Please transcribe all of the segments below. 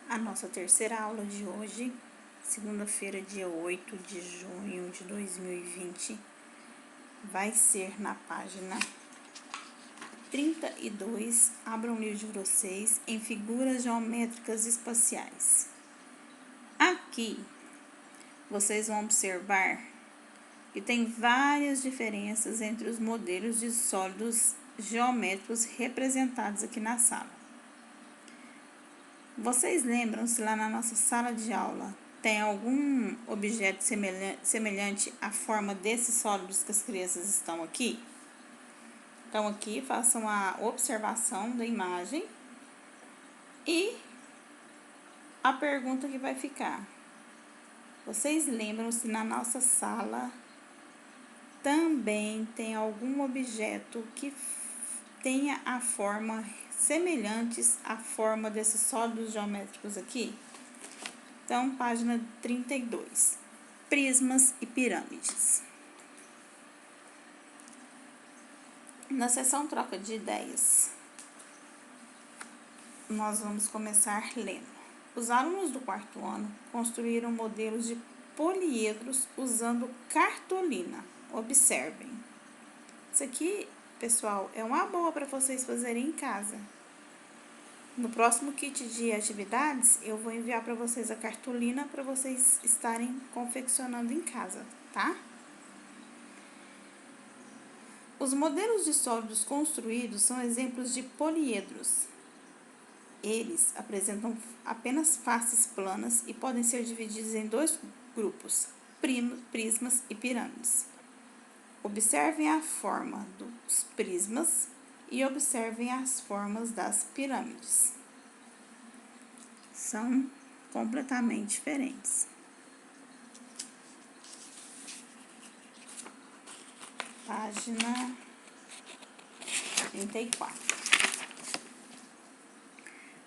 A nossa terceira aula de hoje, segunda-feira, dia 8 de junho de 2020, vai ser na página 32. Abram o livro de vocês em figuras geométricas espaciais. Aqui, vocês vão observar que tem várias diferenças entre os modelos de sólidos geométricos representados aqui na sala. Vocês lembram se lá na nossa sala de aula tem algum objeto semelhante à forma desses sólidos que as crianças estão aqui? Então, aqui façam a observação da imagem e a pergunta que vai ficar. Vocês lembram se na nossa sala também tem algum objeto que tenha a forma semelhantes à forma desses sólidos geométricos aqui? Então, página 32. Prismas e pirâmides. Na seção troca de ideias, nós vamos começar lendo. Os alunos do quarto ano construíram modelos de poliedros usando cartolina. Observem. Isso aqui, pessoal, é uma boa para vocês fazerem em casa. No próximo kit de atividades, eu vou enviar para vocês a cartolina para vocês estarem confeccionando em casa, tá? Os modelos de sólidos construídos são exemplos de poliedros. Eles apresentam apenas faces planas e podem ser divididos em dois grupos, prismas e pirâmides. Observem a forma dos prismas e observem as formas das pirâmides. São completamente diferentes. Página 34.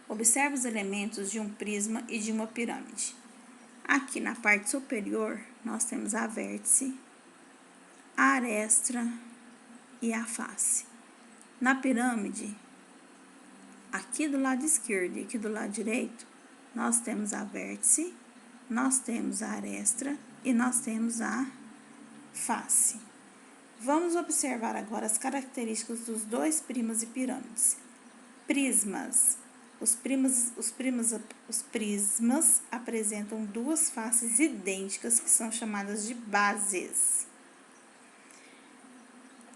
Observe os elementos de um prisma e de uma pirâmide. Aqui na parte superior, nós temos a vértice, a aresta e a face. Na pirâmide, aqui do lado esquerdo e aqui do lado direito, nós temos a vértice, nós temos a aresta e nós temos a face. Vamos observar agora as características dos dois prismas e pirâmides. Prismas. Os prismas apresentam duas faces idênticas que são chamadas de bases.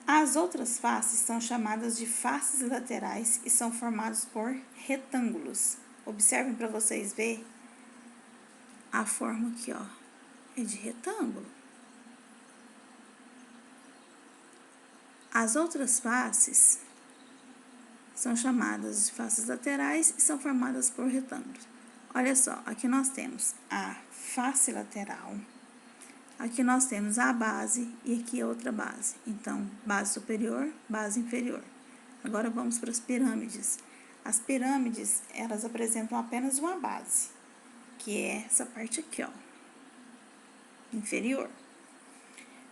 As outras faces são chamadas de faces laterais e são formadas por retângulos. Observem para vocês verem a forma aqui, ó, é de retângulo. As outras faces são chamadas de faces laterais e são formadas por retângulos. Olha só, aqui nós temos a face lateral, aqui nós temos a base e aqui a outra base. Então, base superior, base inferior. Agora vamos para as pirâmides. As pirâmides, elas apresentam apenas uma base, que é essa parte aqui, ó, inferior.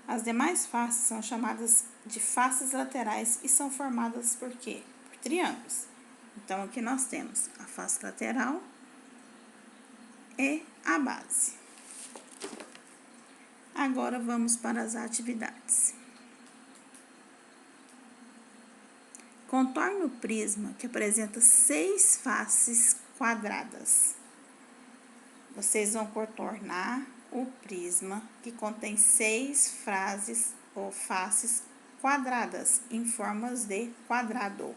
As demais faces são chamadas de faces laterais e são formadas por quê? Por triângulos. Então, aqui nós temos a face lateral e a base. Agora, vamos para as atividades. Contorne o prisma que apresenta 6 faces quadradas. Vocês vão contornar o prisma que contém 6 faces ou faces quadradas em formas de quadrado.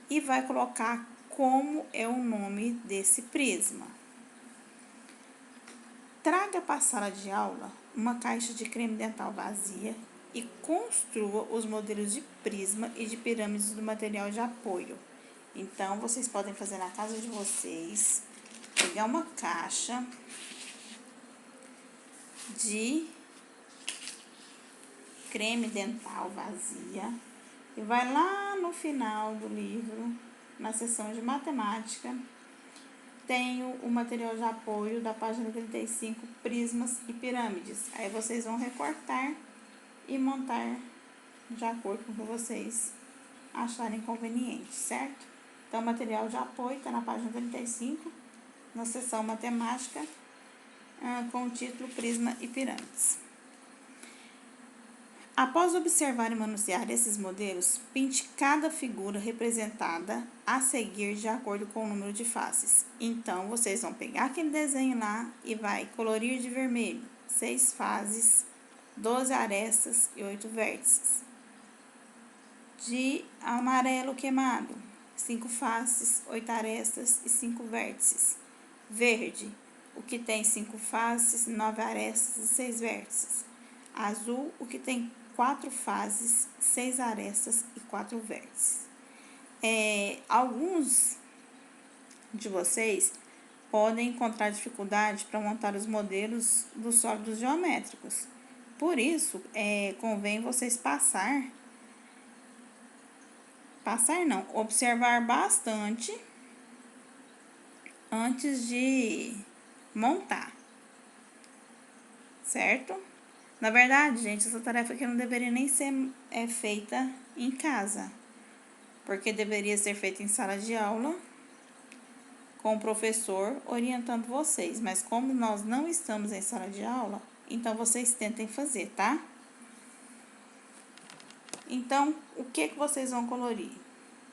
E vai colocar como é o nome desse prisma. Traga para a sala de aula uma caixa de creme dental vazia e construa os modelos de prisma e de pirâmides do material de apoio. Então, vocês podem fazer na casa de vocês, pegar uma caixa de creme dental vazia e vai lá no final do livro, na seção de matemática, tem o material de apoio da página 35, prismas e pirâmides. Aí vocês vão recortar e montar de acordo com o que vocês acharem conveniente, certo? Então, o material de apoio está na página 35, na seção matemática, com o título Prisma e Pirâmides. Após observar e manusear esses modelos, pinte cada figura representada a seguir de acordo com o número de faces. Então, vocês vão pegar aquele desenho lá e vai colorir de vermelho 6 faces, 12 arestas e 8 vértices. De amarelo queimado, 5 faces, 8 arestas e 5 vértices. Verde, o que tem 5 faces, 9 arestas e 6 vértices. Azul, o que tem 4 faces, 6 arestas e 4 vértices. Alguns de vocês podem encontrar dificuldade para montar os modelos dos sólidos geométricos. Por isso, convém vocês observar bastante antes de montar, certo? Na verdade, gente, essa tarefa aqui não deveria nem ser feita em casa, porque deveria ser feita em sala de aula, com o professor orientando vocês. Mas como nós não estamos em sala de aula, então vocês tentem fazer, tá? Então, o que vocês vão colorir?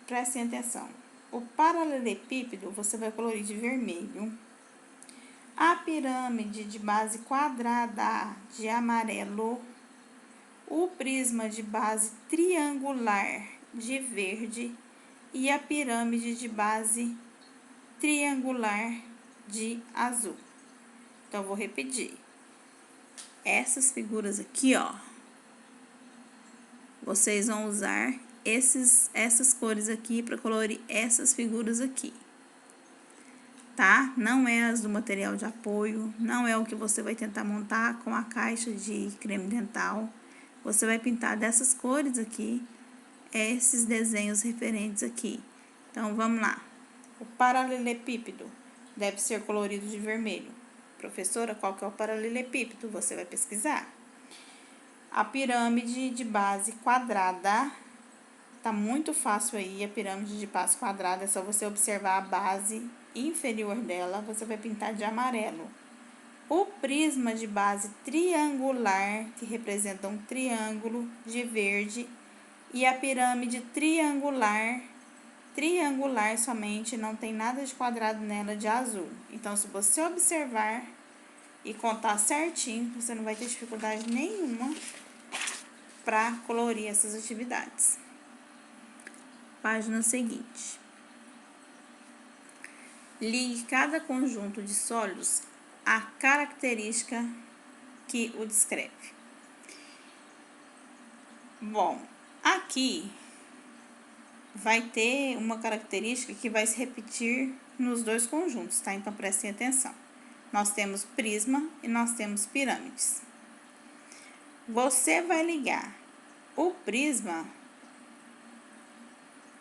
Prestem atenção. O paralelepípedo você vai colorir de vermelho. A pirâmide de base quadrada de amarelo. O prisma de base triangular de verde. E a pirâmide de base triangular de azul. Então, eu vou repetir. Essas figuras aqui, ó. Vocês vão usar essas cores aqui para colorir essas figuras aqui, tá? Não é as do material de apoio, não é o que você vai tentar montar com a caixa de creme dental. Você vai pintar dessas cores aqui, esses desenhos referentes aqui. Então, vamos lá. O paralelepípedo deve ser colorido de vermelho. Professora, qual que é o paralelepípedo? Você vai pesquisar. A pirâmide de base quadrada, tá muito fácil aí, a pirâmide de base quadrada, é só você observar a base inferior dela, você vai pintar de amarelo. O prisma de base triangular, que representa um triângulo, de verde, e a pirâmide triangular somente, não tem nada de quadrado nela, de azul. Então, se você observar e contar certinho, você não vai ter dificuldade nenhuma para colorir essas atividades. Página seguinte. Ligue cada conjunto de sólidos à característica que o descreve. Bom, aqui vai ter uma característica que vai se repetir nos dois conjuntos, tá? Então, prestem atenção. Nós temos prisma e nós temos pirâmides. Você vai ligar o prisma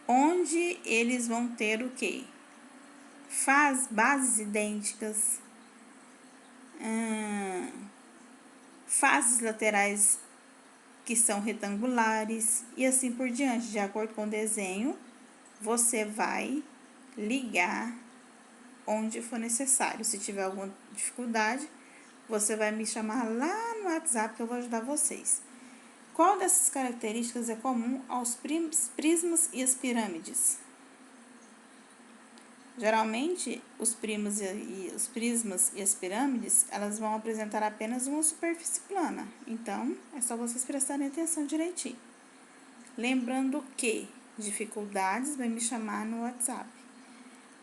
onde eles vão ter o quê? Bases idênticas, faces laterais que são retangulares e assim por diante. De acordo com o desenho, você vai ligar onde for necessário. Se tiver alguma dificuldade, você vai me chamar lá no WhatsApp que eu vou ajudar vocês. Qual dessas características é comum aos prismas e as pirâmides? Geralmente, os prismas e as pirâmides, elas vão apresentar apenas uma superfície plana. Então, é só vocês prestarem atenção direitinho. Lembrando que dificuldades vai me chamar no WhatsApp.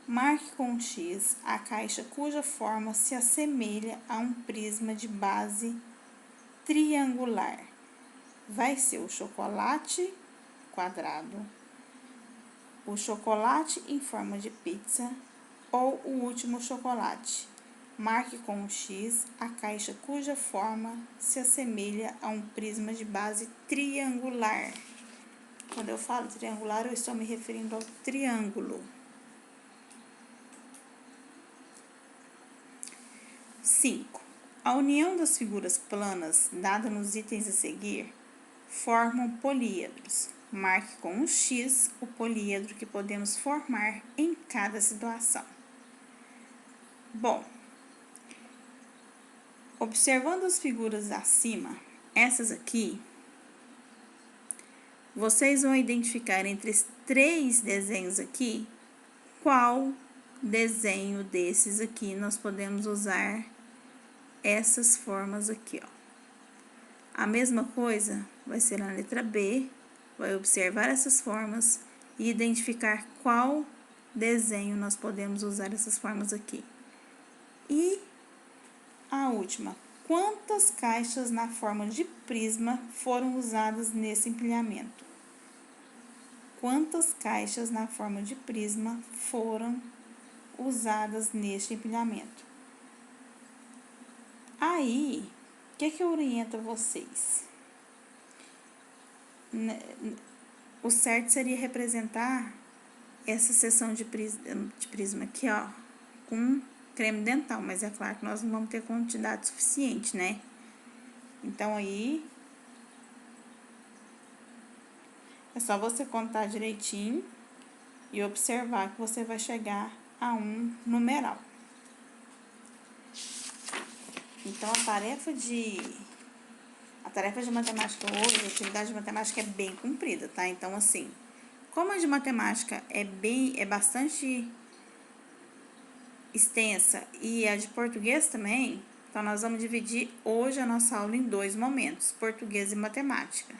Marque com um X a caixa cuja forma se assemelha a um prisma de base triangular. Vai ser o chocolate quadrado, o chocolate em forma de pizza ou o último chocolate. Marque com um X a caixa cuja forma se assemelha a um prisma de base triangular. Quando eu falo triangular, eu estou me referindo ao triângulo. 5. A união das figuras planas, dada nos itens a seguir, formam políedros. Marque com um X o políedro que podemos formar em cada situação. Bom, observando as figuras acima, essas aqui, vocês vão identificar entre os 3 desenhos aqui, qual desenho desses aqui nós podemos usar essas formas aqui, ó. A mesma coisa vai ser na letra B, vai observar essas formas e identificar qual desenho nós podemos usar essas formas aqui. E a última, quantas caixas na forma de prisma foram usadas nesse empilhamento? Quantas caixas na forma de prisma foram usadas neste empilhamento? Aí, o que eu oriento a vocês? O certo seria representar essa seção de prisma aqui, ó, com creme dental, mas é claro que nós não vamos ter quantidade suficiente, né? Então, aí, é só você contar direitinho e observar que você vai chegar a um numeral. Então, a tarefa de matemática hoje, a atividade de matemática é bem cumprida, tá? Então, assim, como a de matemática é bastante extensa e a de português também, então nós vamos dividir hoje a nossa aula em 2 momentos, português e matemática.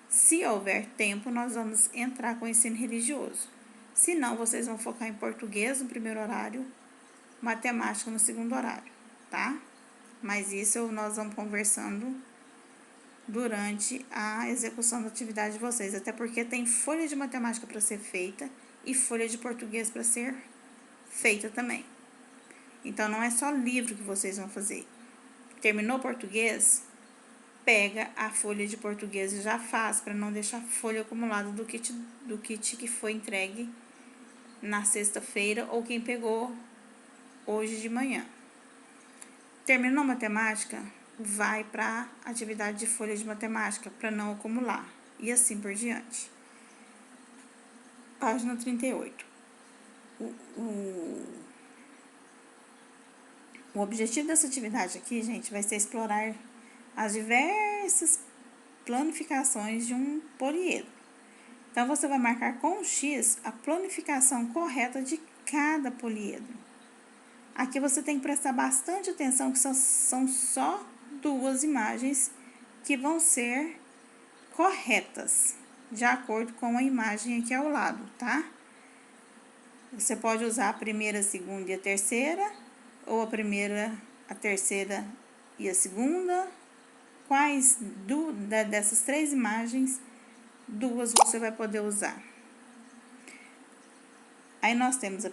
Se houver tempo, nós vamos entrar com o ensino religioso. Se não, vocês vão focar em português no primeiro horário, matemática no segundo horário, tá? Mas isso nós vamos conversando durante a execução da atividade de vocês, até porque tem folha de matemática para ser feita e folha de português para ser feita também. Então, não é só livro que vocês vão fazer. Terminou português, pega a folha de português e já faz, para não deixar folha acumulada do kit que foi entregue na sexta-feira ou quem pegou hoje de manhã. Terminou matemática, vai para a atividade de folha de matemática, para não acumular, e assim por diante. Página 38. O objetivo dessa atividade aqui, gente, vai ser explorar as diversas planificações de um poliedro. Então, você vai marcar com um X a planificação correta de cada poliedro. Aqui você tem que prestar bastante atenção, que são só 2 imagens que vão ser corretas, de acordo com a imagem aqui ao lado, tá? Você pode usar a primeira, a segunda e a terceira, ou a primeira, a terceira e a segunda. Quais dessas 3 imagens, 2 você vai poder usar. Aí nós temos a